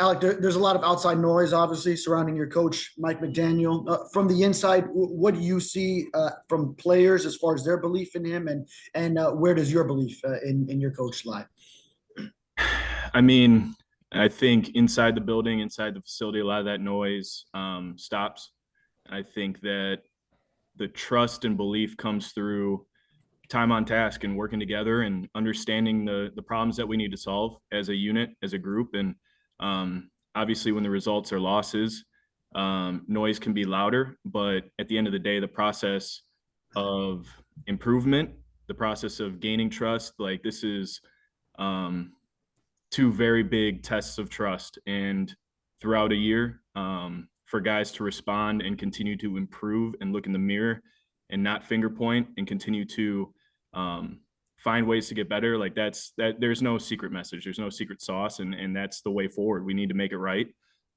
Alec, there's a lot of outside noise, obviously, surrounding your coach, Mike McDaniel. From the inside, what do you see from players as far as their belief in him, and where does your belief in your coach lie? I mean, I think inside the building, inside the facility, a lot of that noise stops. I think that the trust and belief comes through time on task and working together and understanding the problems that we need to solve as a unit, as a group. And obviously, when the results are losses, noise can be louder. But at the end of the day, the process of improvement, the process of gaining trust, like this is um, two very big tests of trust. And throughout a year, for guys to respond and continue to improve and look in the mirror and not finger point and continue to find ways to get better, like that there's no secret message, there's no secret sauce, and that's the way forward. We need to make it right.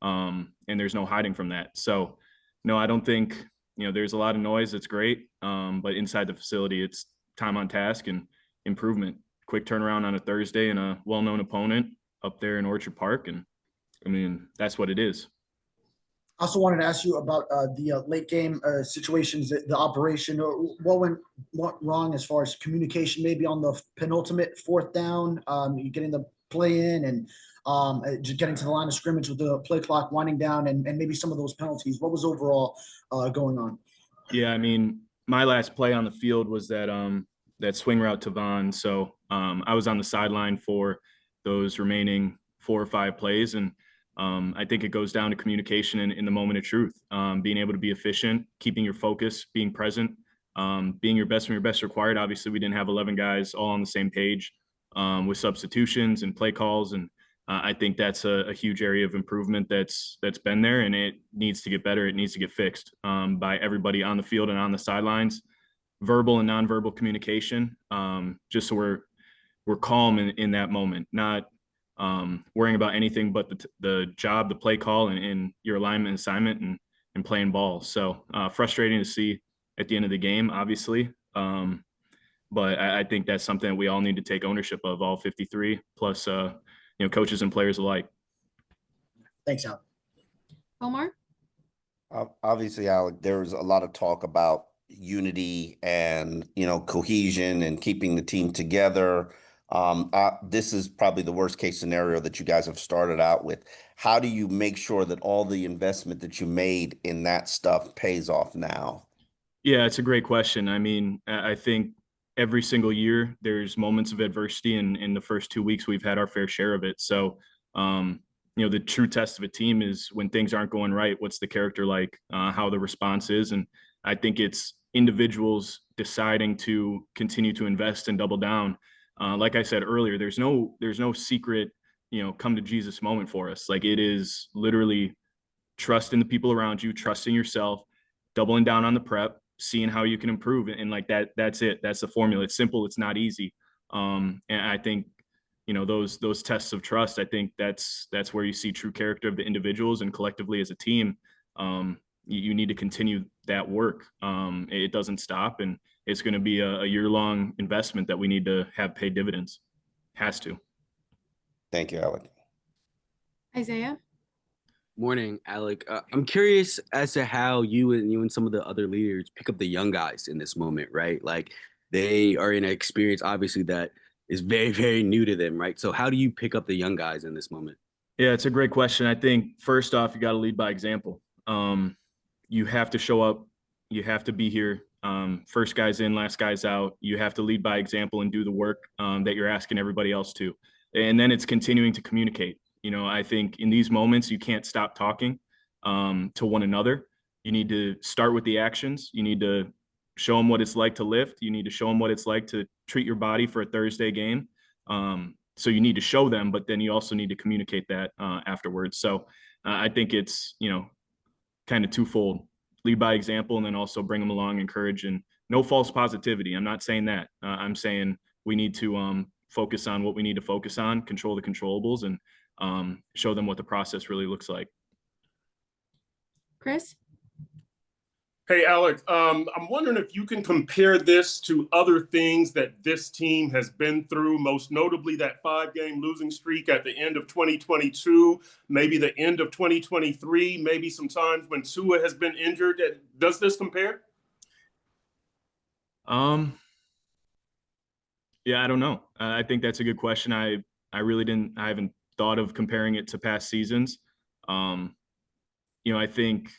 And there's no hiding from that. So no, I don't think, there's a lot of noise. It's great. But inside the facility, it's time on task and improvement. Quick turnaround on a Thursday and a well-known opponent up there in Orchard Park. And I mean, that's what it is. I also wanted to ask you about the late game situations, the operation. What wrong as far as communication, maybe on the penultimate fourth down, you getting the play in and just getting to the line of scrimmage with the play clock winding down, and maybe some of those penalties. What was overall going on? Yeah, I mean, my last play on the field was that swing route to Vaughn. So I was on the sideline for those remaining 4 or 5 plays, and I think it goes down to communication in the moment of truth, being able to be efficient, keeping your focus, being present, being your best when your best required. Obviously, we didn't have 11 guys all on the same page with substitutions and play calls, and I think that's a huge area of improvement that's been there, and it needs to get better. It needs to get fixed by everybody on the field and on the sidelines. Verbal and nonverbal communication, just so we're calm in that moment, not worrying about anything but the job, the play call, and your alignment assignment and playing ball. So frustrating to see at the end of the game, obviously. But I think that's something that we all need to take ownership of, all 53 plus, coaches and players alike. Thanks, Al. Omar? Obviously, Alec, there's a lot of talk about unity and, cohesion and keeping the team together. This is probably the worst case scenario that you guys have started out with. How do you make sure that all the investment that you made in that stuff pays off now? Yeah, it's a great question. I mean, I think every single year there's moments of adversity, and in the first 2 weeks we've had our fair share of it. So, the true test of a team is when things aren't going right. What's the character like? How the response is, and I think it's individuals deciding to continue to invest and double down. Like I said earlier, there's no secret, come to Jesus moment for us. Like, it is literally trust in the people around you, trusting yourself, doubling down on the prep, seeing how you can improve. And like that's it. That's the formula. It's simple. It's not easy. And I think, those tests of trust, I think that's where you see true character of the individuals, and collectively as a team, you need to continue that work. It doesn't stop, and it's going to be a year-long investment that we need to have pay dividends. Has to. Thank you, Alec. Isaiah? Morning, Alec. I'm curious as to how you and some of the other leaders pick up the young guys in this moment, right? Like, they are in an experience, obviously, that is very, very new to them, right? So how do you pick up the young guys in this moment? Yeah, it's a great question. I think first off, you got to lead by example. You have to show up. You have to be here. First guys in, last guys out. You have to lead by example and do the work that you're asking everybody else to. And then it's continuing to communicate. I think in these moments, you can't stop talking to one another. You need to start with the actions. You need to show them what it's like to lift. You need to show them what it's like to treat your body for a Thursday game. So you need to show them, but then you also need to communicate that afterwards. So I think it's, kind of twofold: lead by example, and then also bring them along, encourage, and no false positivity. I'm not saying that. I'm saying we need to focus on what we need to focus on, control the controllables, and show them what the process really looks like. Chris? Hey, Alec, I'm wondering if you can compare this to other things that this team has been through, most notably that 5-game losing streak at the end of 2022, maybe the end of 2023, maybe some times when Tua has been injured. Does this compare? Yeah, I don't know. I think that's a good question. I really didn't. I haven't thought of comparing it to past seasons. I think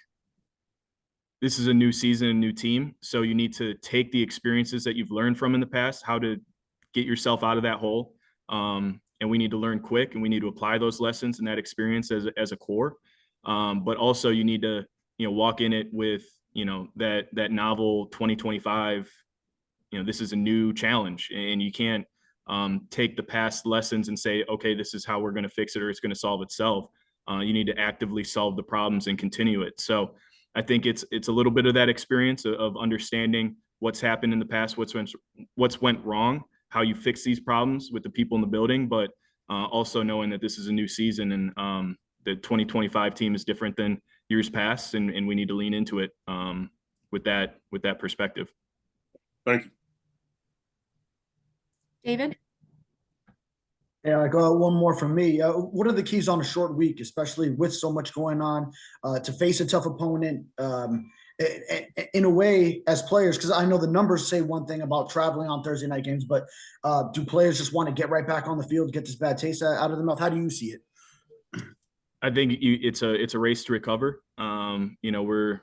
this is a new season, a new team. So you need to take the experiences that you've learned from in the past, how to get yourself out of that hole. And we need to learn quick, and we need to apply those lessons and that experience as a core. But also you need to, walk in it with, that novel 2025, this is a new challenge, and you can't take the past lessons and say, okay, this is how we're going to fix it, or it's going to solve itself. You need to actively solve the problems and continue it. So I think it's a little bit of that experience of understanding what's happened in the past, what's went wrong, how you fix these problems with the people in the building, but also knowing that this is a new season, and the 2025 team is different than years past, and we need to lean into it with that perspective. Thank you. David? Yeah, I got one more from me. What are the keys on a short week, especially with so much going on, to face a tough opponent? In a way, as players, because I know the numbers say one thing about traveling on Thursday night games, but do players just want to get right back on the field, get this bad taste out of their mouth? How do you see it? I think it's a race to recover. We're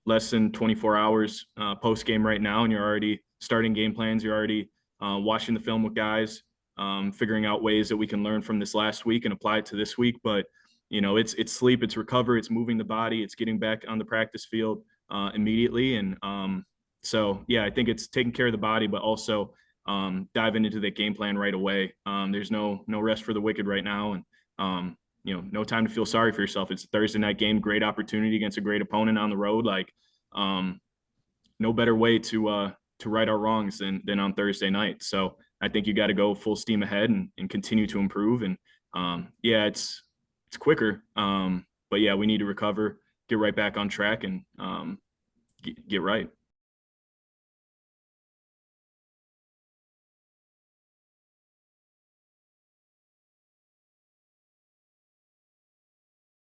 less than 24 hours post game right now, and you're already starting game plans. You're already watching the film with guys, figuring out ways that we can learn from this last week and apply it to this week. But it's sleep, it's recover, it's moving the body, it's getting back on the practice field immediately. And so yeah, I think it's taking care of the body, but also diving into that game plan right away. There's no rest for the wicked right now, and no time to feel sorry for yourself. It's a Thursday night game, great opportunity against a great opponent on the road. Like no better way to right our wrongs than on Thursday night. So I think you got to go full steam ahead and continue to improve. And yeah, it's quicker. But yeah, we need to recover, get right back on track, and get right.